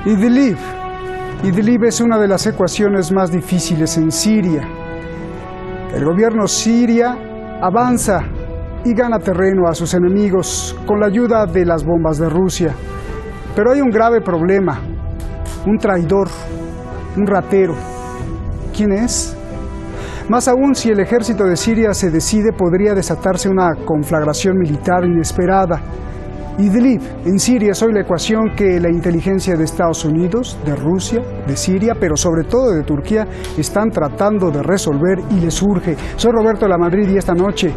Idlib. Idlib es una de las ecuaciones más difíciles en Siria. El gobierno siria avanza y gana terreno a sus enemigos con la ayuda de las bombas de Rusia. Pero hay un grave problema, un traidor, un ratero. ¿Quién es? Más aún, si el ejército de Siria se decide, podría desatarse una conflagración militar inesperada. Idlib, en Siria, es hoy la ecuación que la inteligencia de Estados Unidos, de Rusia, de Siria, pero sobre todo de Turquía, están tratando de resolver y les urge. Soy Roberto Lamadrid y esta noche,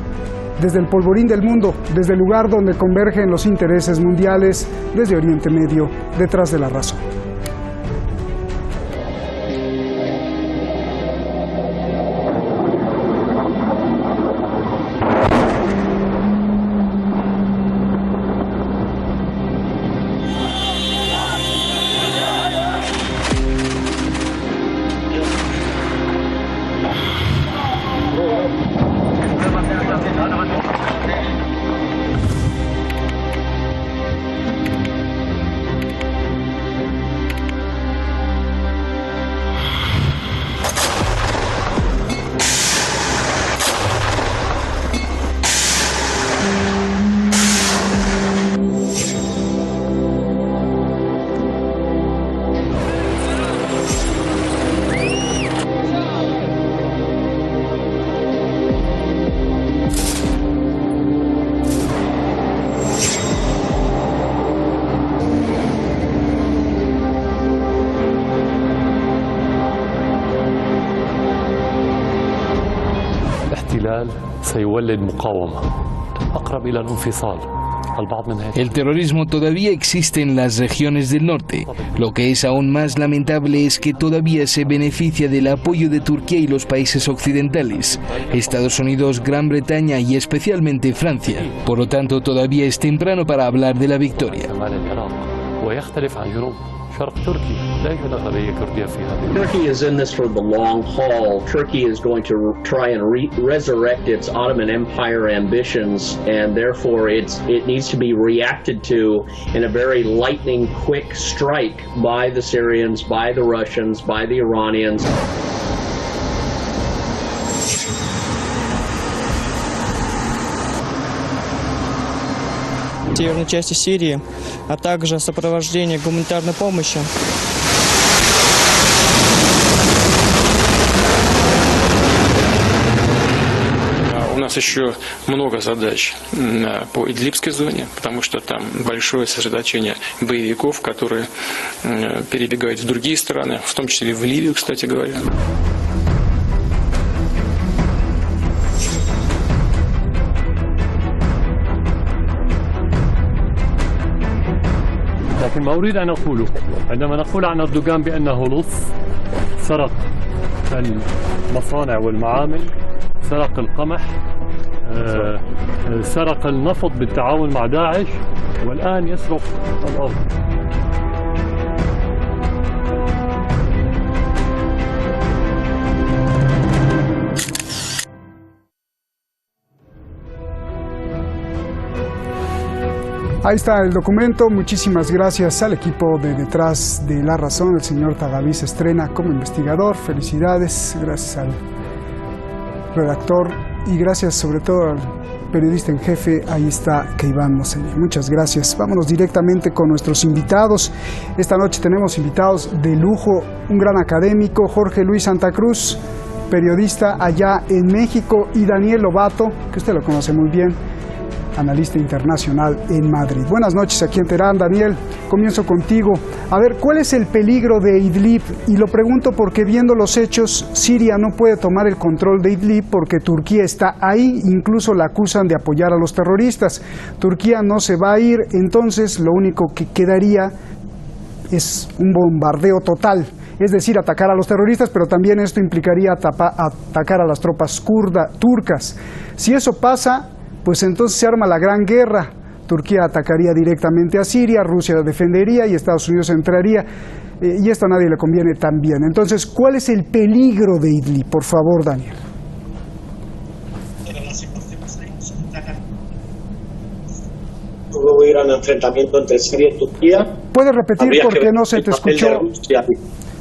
desde el polvorín del mundo, desde el lugar donde convergen los intereses mundiales, desde Oriente Medio, detrás de la razón. El terrorismo todavía existe en las regiones del norte. Lo que es aún más lamentable es que todavía se beneficia del apoyo de Turquía y los países occidentales, Estados Unidos, Gran Bretaña y especialmente Francia. Por lo tanto, todavía es temprano para hablar de la victoria. Turkey is in this for the long haul. Turkey is going to try and resurrect its Ottoman Empire ambitions, and therefore it needs to be reacted to in a very lightning quick strike by the Syrians, by the Russians, by the Iranians. В северной части Сирии, а также сопровождение гуманитарной помощи. У нас еще много задач по Идлибской зоне, потому что там большое сосредоточение боевиков, которые перебегают в другие страны, в том числе и в Ливию, кстати говоря. لكن ما أريد أن أقوله عندما نقول عن أردوغان بأنه لص سرق المصانع والمعامل، سرق القمح، سرق النفط بالتعاون مع داعش، والآن يسرق الأرض. Ahí está el documento. Muchísimas gracias al equipo de Detrás de la Razón. El señor Tagaví se estrena como investigador. Felicidades. Gracias al redactor y gracias sobre todo al periodista en jefe. Ahí está Keivan Moseni. Muchas gracias. Vámonos directamente con nuestros invitados. Esta noche tenemos invitados de lujo. Un gran académico, Jorge Luis Santa Cruz, periodista allá en México, y Daniel Lobato, que usted lo conoce muy bien, analista internacional en Madrid. Buenas noches aquí en Teherán. Daniel, comienzo contigo. A ver, ¿cuál es el peligro de Idlib? Y lo pregunto porque viendo los hechos, Siria no puede tomar el control de Idlib porque Turquía está ahí, incluso la acusan de apoyar a los terroristas. Turquía no se va a ir, entonces lo único que quedaría es un bombardeo total. Es decir, atacar a los terroristas, pero también esto implicaría atacar a las tropas turcas. Si eso pasa, pues entonces se arma la gran guerra. Turquía atacaría directamente a Siria, Rusia defendería y Estados Unidos entraría. Y esto a nadie le conviene también. Entonces, ¿cuál es el peligro de Idlib? Por favor, Daniel. Luego irá un enfrentamiento entre Siria y Turquía. ¿Puedes repetir porque no se te escuchó?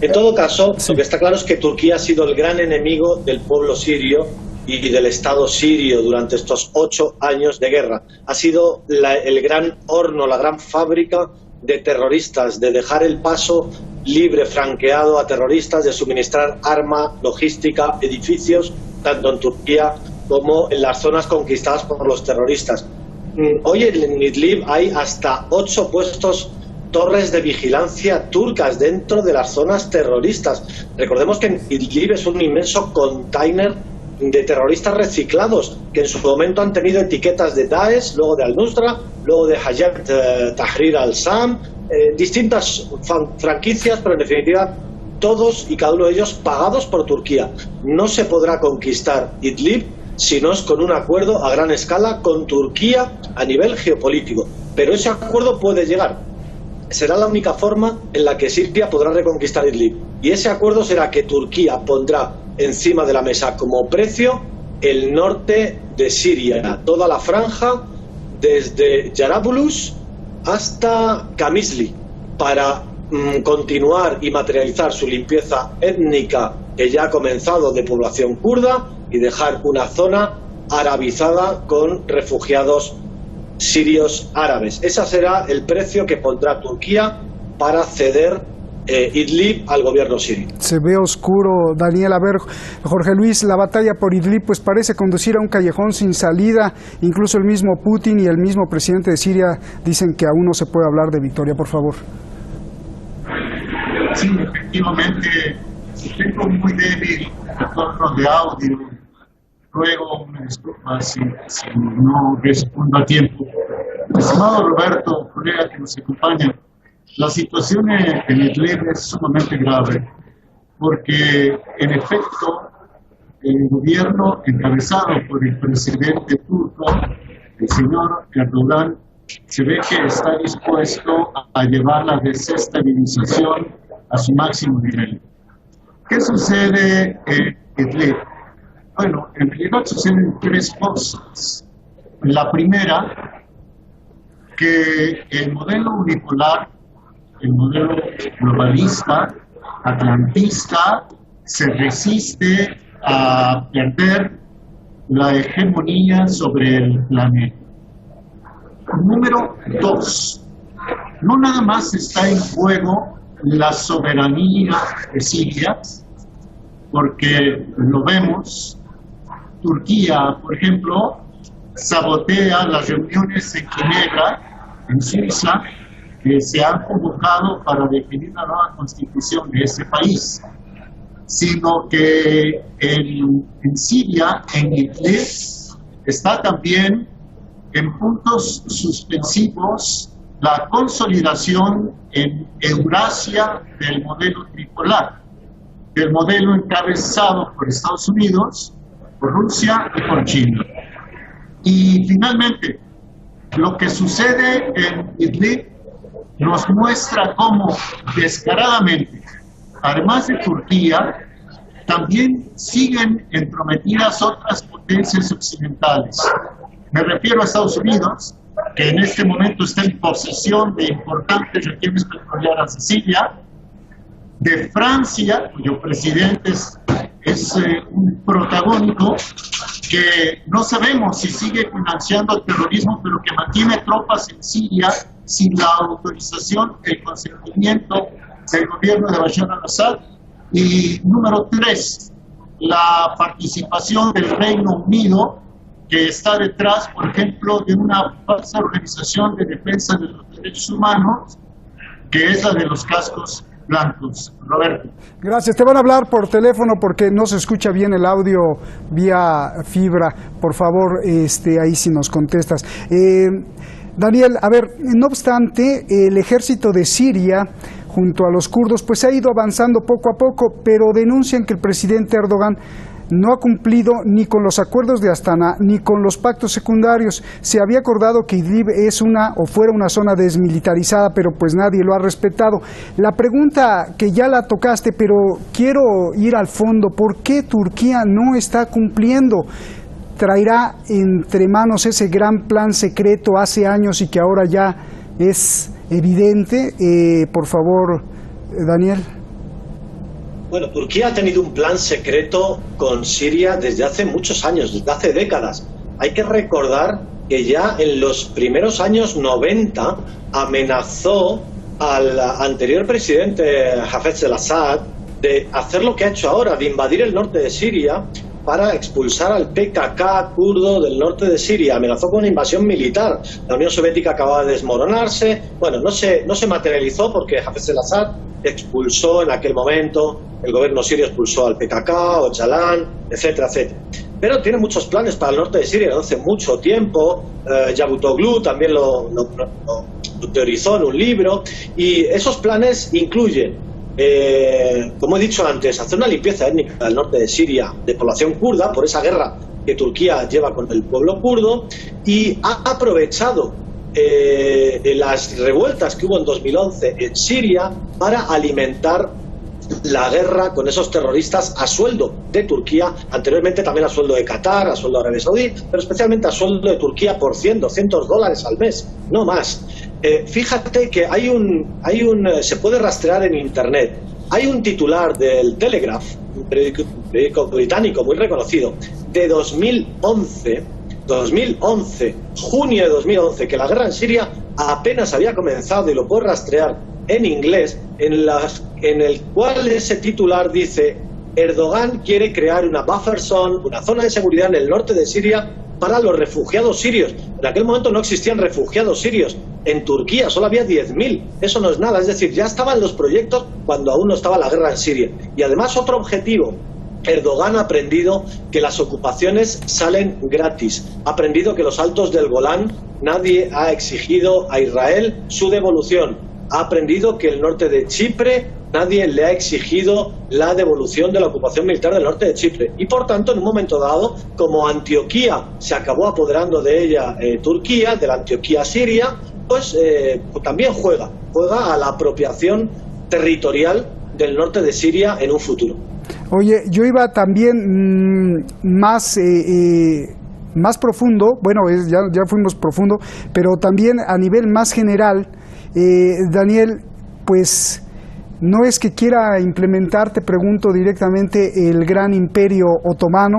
En todo caso, lo que está claro es que Turquía ha sido el gran enemigo del pueblo sirio y del Estado sirio durante estos 8 años de guerra. Ha sido el gran horno, la gran fábrica de terroristas, de dejar el paso libre, franqueado a terroristas, de suministrar arma, logística, edificios, tanto en Turquía como en las zonas conquistadas por los terroristas. Hoy en Idlib hay hasta 8 torres de vigilancia turcas dentro de las zonas terroristas. Recordemos que Idlib es un inmenso container de terroristas reciclados que en su momento han tenido etiquetas de Daesh, luego de Al-Nusra, luego de Hayat Tahrir al-Sham, distintas franquicias, pero en definitiva todos y cada uno de ellos pagados por Turquía. No se podrá conquistar Idlib si no es con un acuerdo a gran escala con Turquía a nivel geopolítico. Pero ese acuerdo puede llegar. Será la única forma en la que Siria podrá reconquistar Idlib. Y ese acuerdo será que Turquía pondrá encima de la mesa como precio el norte de Siria, toda la franja desde Jarabulus hasta Qamishli, para continuar y materializar su limpieza étnica que ya ha comenzado de población kurda y dejar una zona arabizada con refugiados sirios árabes. Ese será el precio que pondrá Turquía para ceder Idlib al gobierno sirio. Se ve oscuro, Daniel. A ver, Jorge Luis, la batalla por Idlib pues parece conducir a un callejón sin salida. Incluso el mismo Putin y el mismo presidente de Siria dicen que aún no se puede hablar de victoria. Por favor. Sí, efectivamente, tengo muy débil retorno de audio. Ruego una disculpa si no respondo a tiempo. Estimado Roberto, colega que nos acompaña, la situación en Idlib es sumamente grave porque, en efecto, el gobierno encabezado por el presidente turco, el señor Erdogan, se ve que está dispuesto a llevar la desestabilización a su máximo nivel. ¿Qué sucede en Idlib? Bueno, en realidad suceden 3 cosas. La primera, que el modelo unipolar, el modelo globalista, atlantista, se resiste a perder la hegemonía sobre el planeta. Número 2, no nada más está en juego la soberanía de Siria, porque lo vemos. Turquía, por ejemplo, sabotea las reuniones en Ginebra, en Suiza, que se han convocado para definir la nueva constitución de ese país, sino que en Siria, en Idlib, está también en puntos suspensivos la consolidación en Eurasia del modelo tripolar, del modelo encabezado por Estados Unidos, por Rusia y por China. Y finalmente, lo que sucede en Idlib nos muestra cómo descaradamente, además de Turquía, también siguen entrometidas otras potencias occidentales. Me refiero a Estados Unidos, que en este momento está en posesión de importantes regiones petroleras de Siria, de Francia, cuyo presidente es un protagónico, que no sabemos si sigue financiando el terrorismo, pero que mantiene tropas en Siria sin la autorización, el consentimiento del gobierno de Bashar al-Assad. Y número 3, la participación del Reino Unido, que está detrás, por ejemplo, de una falsa organización de defensa de los derechos humanos, que es la de los cascos blancos. Roberto. Gracias. Te van a hablar por teléfono porque no se escucha bien el audio vía fibra. Por favor, ahí sí nos contestas. Daniel, a ver, no obstante, el ejército de Siria, junto a los kurdos, pues ha ido avanzando poco a poco, pero denuncian que el presidente Erdogan no ha cumplido ni con los acuerdos de Astana ni con los pactos secundarios. Se había acordado que Idlib fuera una zona desmilitarizada, pero pues nadie lo ha respetado. La pregunta que ya la tocaste, pero quiero ir al fondo, ¿por qué Turquía no está cumpliendo? ¿Traerá entre manos ese gran plan secreto hace años y que ahora ya es evidente. Por favor, Daniel. Bueno, Turquía ha tenido un plan secreto con Siria desde hace muchos años, desde hace décadas. Hay que recordar que ya en los primeros años 90 amenazó al anterior presidente Hafez al-Assad de hacer lo que ha hecho ahora, de invadir el norte de Siria para expulsar al PKK kurdo del norte de Siria. Amenazó con una invasión militar. La Unión Soviética acababa de desmoronarse. Bueno, no se materializó porque Hafez al-Assad expulsó en aquel momento, el gobierno sirio expulsó al PKK, Öcalan, etcétera, etcétera. Pero tiene muchos planes para el norte de Siria desde hace mucho tiempo. Yavuzoglu también lo teorizó en un libro. Y esos planes incluyen, como he dicho antes, hacer una limpieza étnica del norte de Siria de población kurda por esa guerra que Turquía lleva con el pueblo kurdo, y ha aprovechado las revueltas que hubo en 2011 en Siria para alimentar la guerra con esos terroristas a sueldo de Turquía, anteriormente también a sueldo de Qatar, a sueldo de Arabia Saudí, pero especialmente a sueldo de Turquía por $200 al mes, no más. Fíjate que se puede rastrear en internet. Hay un titular del Telegraph, un periódico británico muy reconocido, de 2011, junio de 2011, que la guerra en Siria apenas había comenzado, y lo puedes rastrear en inglés, en el cual ese titular dice: Erdogan quiere crear una buffer zone, una zona de seguridad en el norte de Siria para los refugiados sirios. En aquel momento no existían refugiados sirios. En Turquía solo había 10.000. Eso no es nada. Es decir, ya estaban los proyectos cuando aún no estaba la guerra en Siria. Y además, otro objetivo: Erdogan ha aprendido que las ocupaciones salen gratis. Ha aprendido que los altos del Golán, nadie ha exigido a Israel su devolución. Ha aprendido que el norte de Chipre, nadie le ha exigido la devolución de la ocupación militar del norte de Chipre. Y por tanto, en un momento dado, como Antioquía se acabó apoderando de ella Turquía, de la Antioquía siria, pues también juega a la apropiación territorial del norte de Siria en un futuro. Oye, yo iba también más profundo, bueno, ya fuimos profundo, pero también a nivel más general. Daniel, pues no es que quiera implementar, te pregunto directamente, el gran imperio otomano,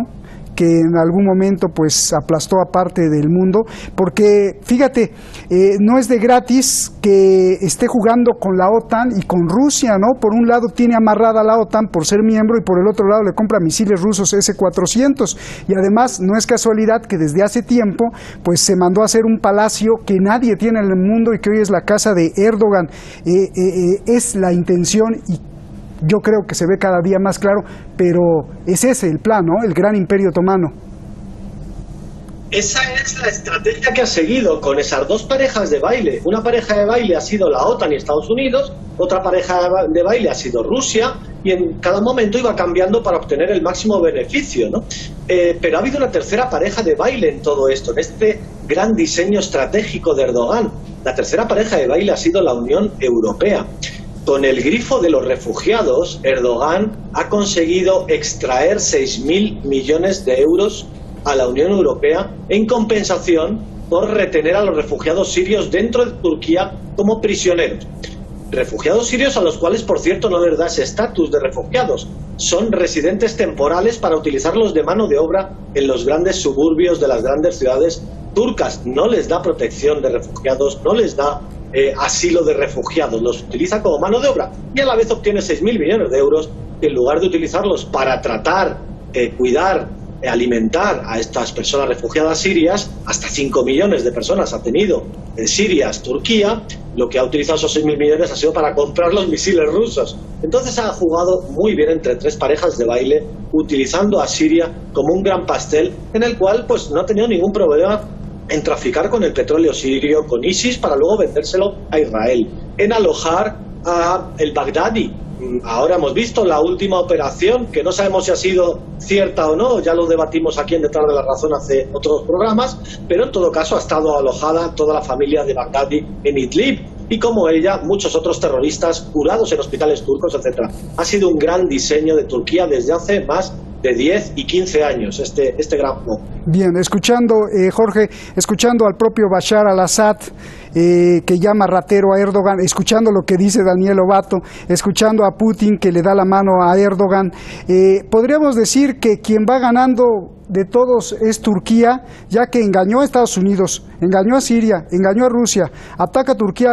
que en algún momento pues aplastó a parte del mundo, porque fíjate, no es de gratis que esté jugando con la OTAN y con Rusia, ¿no? Por un lado tiene amarrada a la OTAN por ser miembro, y por el otro lado le compra misiles rusos S-400, y además no es casualidad que desde hace tiempo pues se mandó a hacer un palacio que nadie tiene en el mundo y que hoy es la casa de Erdogan. Es la intención, y yo creo que se ve cada día más claro, pero es ese el plan, ¿no? El gran imperio otomano. Esa es la estrategia que ha seguido con esas dos parejas de baile. Una pareja de baile ha sido la OTAN y Estados Unidos, otra pareja de baile ha sido Rusia, y en cada momento iba cambiando para obtener el máximo beneficio, ¿no? Pero ha habido una tercera pareja de baile en todo esto, en este gran diseño estratégico de Erdogan. La tercera pareja de baile ha sido la Unión Europea. Con el grifo de los refugiados, Erdogan ha conseguido extraer 6.000 millones de euros a la Unión Europea en compensación por retener a los refugiados sirios dentro de Turquía como prisioneros. Refugiados sirios a los cuales, por cierto, no les da ese estatus de refugiados. Son residentes temporales para utilizarlos de mano de obra en los grandes suburbios de las grandes ciudades turcas. No les da protección de refugiados, no les da asilo de refugiados, los utiliza como mano de obra, y a la vez obtiene 6.000 millones de euros que, en lugar de utilizarlos para tratar, cuidar, alimentar a estas personas refugiadas sirias, hasta 5 millones de personas ha tenido sirias Turquía, lo que ha utilizado esos 6.000 millones ha sido para comprar los misiles rusos. Entonces ha jugado muy bien entre tres parejas de baile, utilizando a Siria como un gran pastel en el cual pues no ha tenido ningún problema en traficar con el petróleo sirio, con ISIS, para luego vendérselo a Israel, en alojar a el Baghdadi. Ahora hemos visto la última operación, que no sabemos si ha sido cierta o no, ya lo debatimos aquí en Detrás de la Razón hace otros programas, pero en todo caso ha estado alojada toda la familia de Baghdadi en Idlib, y como ella, muchos otros terroristas curados en hospitales turcos, etc. Ha sido un gran diseño de Turquía desde hace más de 10 y 15 años, este gran juego. Bien, escuchando, Jorge, escuchando al propio Bashar al-Assad, que llama ratero a Erdogan, escuchando lo que dice Daniel Lobato, escuchando a Putin que le da la mano a Erdogan, podríamos decir que quien va ganando de todos es Turquía, ya que engañó a Estados Unidos, engañó a Siria, engañó a Rusia, ataca a Turquía,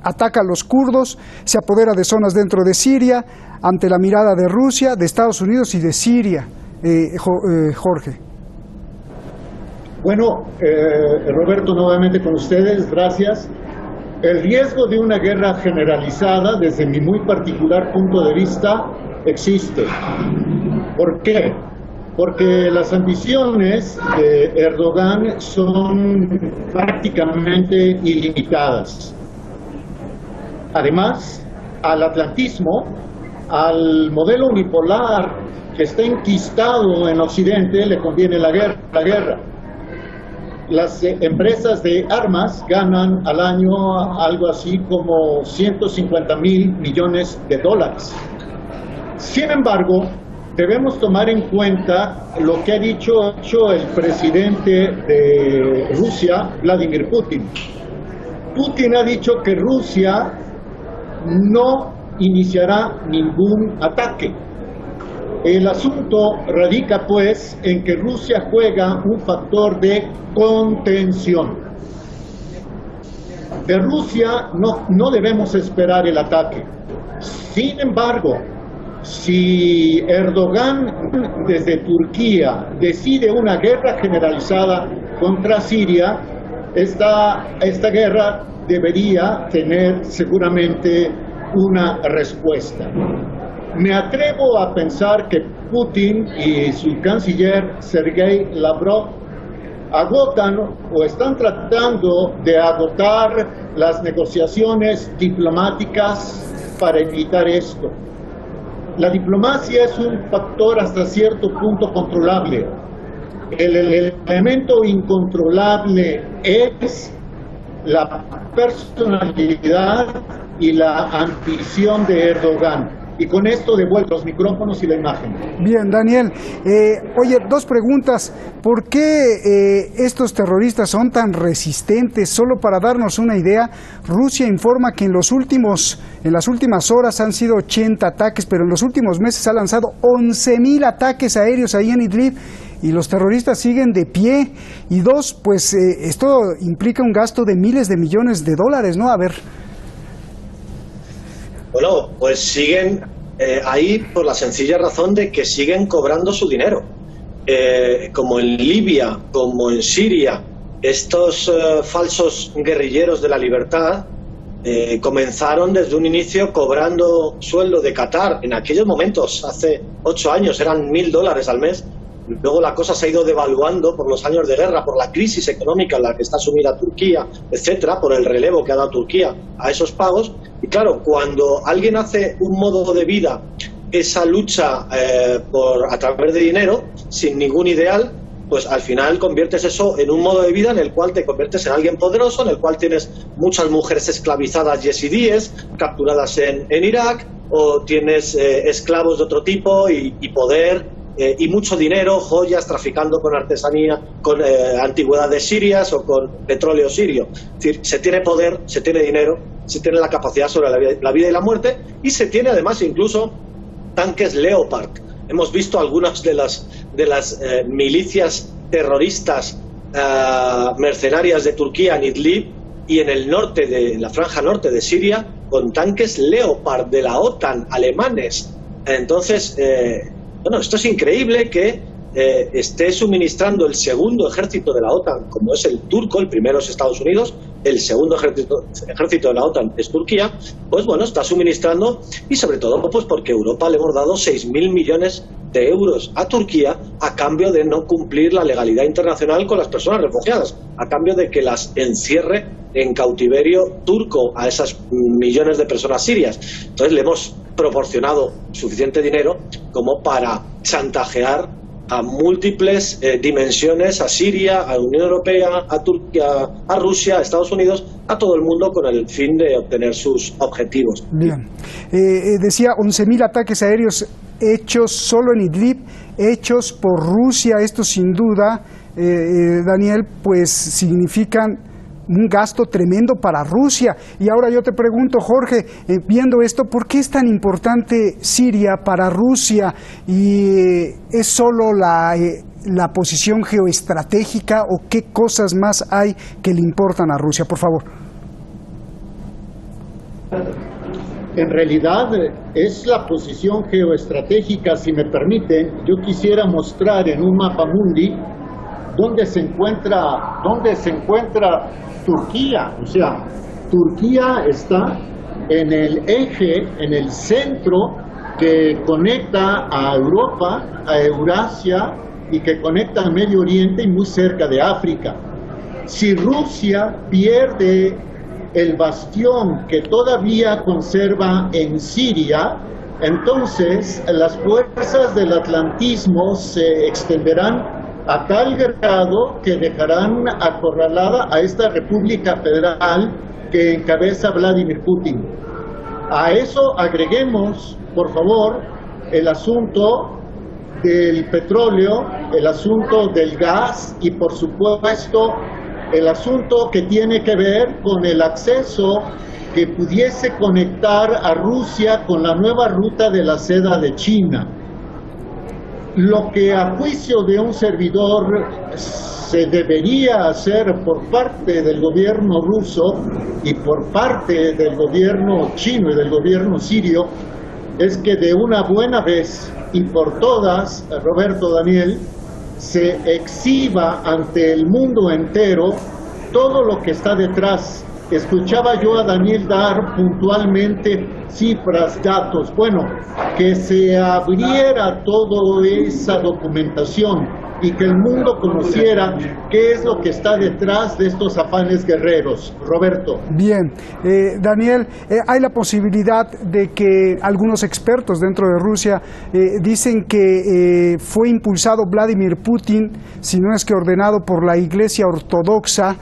ataca a los kurdos, se apodera de zonas dentro de Siria, ante la mirada de Rusia, de Estados Unidos y de Siria. Jorge. Bueno, Roberto, nuevamente con ustedes, gracias. El riesgo de una guerra generalizada, desde mi muy particular punto de vista, existe. ¿Por qué? Porque las ambiciones de Erdogan son prácticamente ilimitadas. Además, al atlantismo, al modelo unipolar que está enquistado en Occidente, le conviene la guerra. Las empresas de armas ganan al año algo así como 150.000 millones de dólares. Sin embargo, debemos tomar en cuenta lo que ha dicho el presidente de Rusia, Vladimir Putin. Putin ha dicho que Rusia no iniciará ningún ataque. El asunto radica pues en que Rusia juega un factor de contención. De Rusia no debemos esperar el ataque. Sin embargo, si Erdogan desde Turquía decide una guerra generalizada contra Siria, esta guerra debería tener seguramente una respuesta. Me atrevo a pensar que Putin y su canciller Sergei Lavrov agotan o están tratando de agotar las negociaciones diplomáticas para evitar esto. La diplomacia es un factor hasta cierto punto controlable. El elemento incontrolable es la personalidad y la ambición de Erdogan. Y con esto devuelvo los micrófonos y la imagen. Bien, Daniel. Oye, dos preguntas. ¿Por qué estos terroristas son tan resistentes? Solo para darnos una idea, Rusia informa que en las últimas horas han sido 80 ataques, pero en los últimos meses ha lanzado 11.000 ataques aéreos ahí en Idlib. Y los terroristas siguen de pie. Y dos, pues esto implica un gasto de miles de millones de dólares, ¿no? A ver. Bueno, pues siguen ahí por la sencilla razón de que siguen cobrando su dinero. Como en Libia, como en Siria, estos falsos guerrilleros de la libertad comenzaron desde un inicio cobrando sueldo de Qatar. En aquellos momentos, hace 8 años, eran $1.000 al mes. Luego la cosa se ha ido devaluando por los años de guerra, por la crisis económica en la que está sumida Turquía, etcétera, por el relevo que ha dado Turquía a esos pagos. Y claro, cuando alguien hace un modo de vida, esa lucha a través de dinero, sin ningún ideal, pues al final conviertes eso en un modo de vida en el cual te conviertes en alguien poderoso, en el cual tienes muchas mujeres esclavizadas yesidíes, capturadas en Irak, o tienes esclavos de otro tipo y poder. Y mucho dinero, joyas, traficando con artesanía, con antigüedades sirias o con petróleo sirio. Es decir, se tiene poder, se tiene dinero, se tiene la capacidad sobre la vida y la muerte, y se tiene además incluso tanques Leopard. Hemos visto algunas de las milicias terroristas mercenarias de Turquía en Idlib y en el norte de la franja norte de Siria con tanques Leopard de la OTAN alemanes. Entonces, bueno, esto es increíble que esté suministrando el segundo ejército de la OTAN, como es el turco. El primero es Estados Unidos, el segundo ejército de la OTAN es Turquía. Pues bueno, está suministrando, y sobre todo pues porque Europa le hemos dado 6.000 millones de euros a Turquía a cambio de no cumplir la legalidad internacional con las personas refugiadas, a cambio de que las encierre en cautiverio turco a esas millones de personas sirias. Entonces le hemos proporcionado suficiente dinero como para chantajear a múltiples dimensiones, a Siria, a la Unión Europea, a Turquía, a Rusia, a Estados Unidos, a todo el mundo con el fin de obtener sus objetivos. Bien. Decía 11.000 ataques aéreos hechos solo en Idlib, hechos por Rusia. Esto sin duda, Daniel, pues significan un gasto tremendo para Rusia. Y ahora yo te pregunto, Jorge, viendo esto, ¿por qué es tan importante Siria para Rusia? ¿Y es solo la posición geoestratégica o qué cosas más hay que le importan a Rusia? Por favor. En realidad es la posición geoestratégica. Si me permiten, yo quisiera mostrar en un mapa mundi dónde se encuentra Turquía. O sea, Turquía está en el eje, en el centro que conecta a Europa, a Eurasia y que conecta al Medio Oriente y muy cerca de África. Si Rusia pierde el bastión que todavía conserva en Siria, entonces las fuerzas del atlantismo se extenderán a tal grado que dejarán acorralada a esta República Federal que encabeza Vladimir Putin. A eso agreguemos, por favor, el asunto del petróleo, el asunto del gas y, por supuesto, el asunto que tiene que ver con el acceso que pudiese conectar a Rusia con la nueva ruta de la seda de China. Lo que a juicio de un servidor se debería hacer por parte del gobierno ruso y por parte del gobierno chino y del gobierno sirio es que de una buena vez y por todas, Roberto, Daniel, se exhiba ante el mundo entero todo lo que está detrás. Escuchaba yo a Daniel dar puntualmente cifras, datos. Bueno, que se abriera toda esa documentación y que el mundo conociera qué es lo que está detrás de estos afanes guerreros. Roberto. Bien, Daniel, hay la posibilidad de que algunos expertos dentro de Rusia dicen que fue impulsado Vladimir Putin, si no es que ordenado por la Iglesia Ortodoxa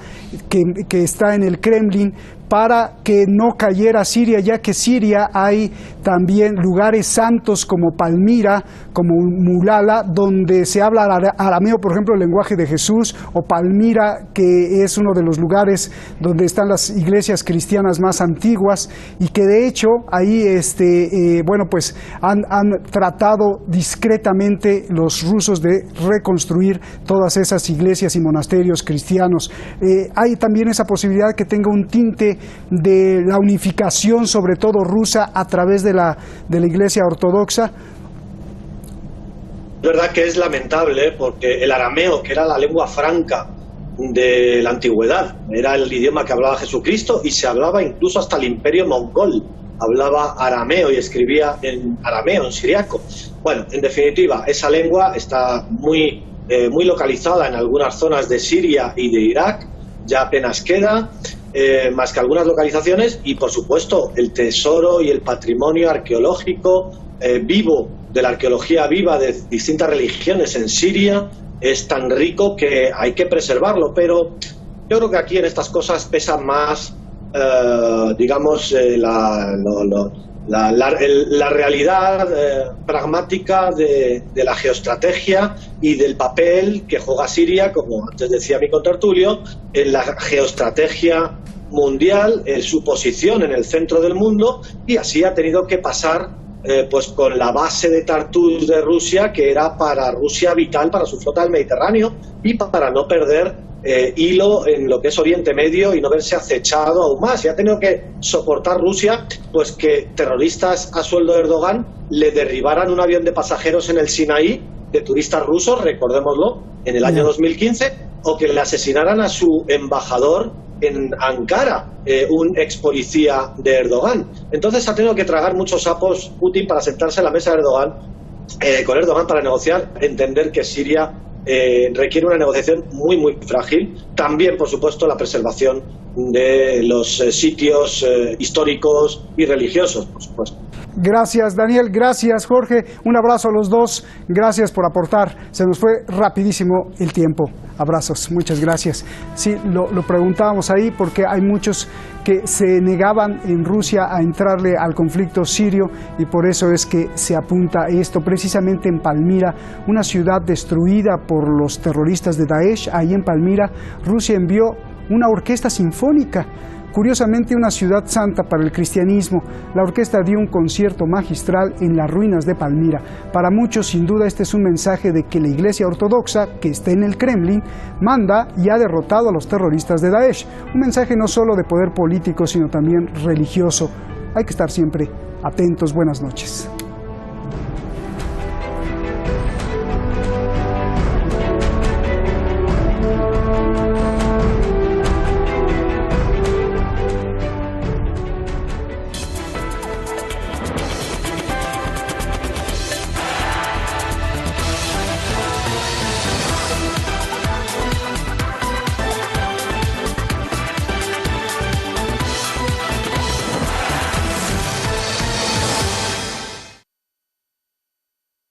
que está en el Kremlin, para que no cayera Siria, ya que Siria hay también lugares santos como Palmira, como Mulala, donde se habla arameo, por ejemplo, el lenguaje de Jesús, o Palmira, que es uno de los lugares donde están las iglesias cristianas más antiguas, y que de hecho ahí bueno, pues han tratado discretamente los rusos de reconstruir todas esas iglesias y monasterios cristianos. Hay también esa posibilidad que tenga un tinte de la unificación, sobre todo rusa, a través de la Iglesia Ortodoxa. Es verdad que es lamentable porque el arameo, que era la lengua franca de la antigüedad, era el idioma que hablaba Jesucristo y se hablaba incluso hasta el imperio mongol, hablaba arameo y escribía en arameo, en siriaco. Bueno, en definitiva, esa lengua está muy localizada en algunas zonas de Siria y de Irak, ya apenas queda, más que algunas localizaciones, y por supuesto el tesoro y el patrimonio arqueológico vivo, de la arqueología viva de distintas religiones en Siria, es tan rico que hay que preservarlo. Pero yo creo que aquí en estas cosas pesa más, digamos, la realidad pragmática de la geoestrategia y del papel que juega Siria, como antes decía mi contertulio, en la geoestrategia mundial, en su posición en el centro del mundo, y así ha tenido que pasar pues con la base de Tartus de Rusia, que era para Rusia vital para su flota del Mediterráneo y para no perder hilo en lo que es Oriente Medio y no verse acechado aún más. Y ha tenido que soportar Rusia pues que terroristas a sueldo de Erdogan le derribaran un avión de pasajeros en el Sinaí de turistas rusos, recordémoslo, en el año 2015, o que le asesinaran a su embajador en Ankara, un ex policía de Erdogan. Entonces ha tenido que tragar muchos sapos Putin para sentarse a la mesa de Erdogan, con Erdogan, para negociar, entender que Siria requiere una negociación muy frágil. También, por supuesto, la preservación de los sitios históricos y religiosos, por supuesto. Gracias, Daniel. Gracias, Jorge. Un abrazo a los dos. Gracias por aportar. Se nos fue rapidísimo el tiempo. Abrazos. Muchas gracias. Sí, lo preguntábamos ahí porque hay muchos que se negaban en Rusia a entrarle al conflicto sirio y por eso es que se apunta esto. Precisamente en Palmira, una ciudad destruida por los terroristas de Daesh, ahí en Palmira, Rusia envió una orquesta sinfónica. Curiosamente, una ciudad santa para el cristianismo. La orquesta dio un concierto magistral en las ruinas de Palmira. Para muchos, sin duda, este es un mensaje de que la Iglesia Ortodoxa, que está en el Kremlin, manda y ha derrotado a los terroristas de Daesh. Un mensaje no solo de poder político, sino también religioso. Hay que estar siempre atentos. Buenas noches.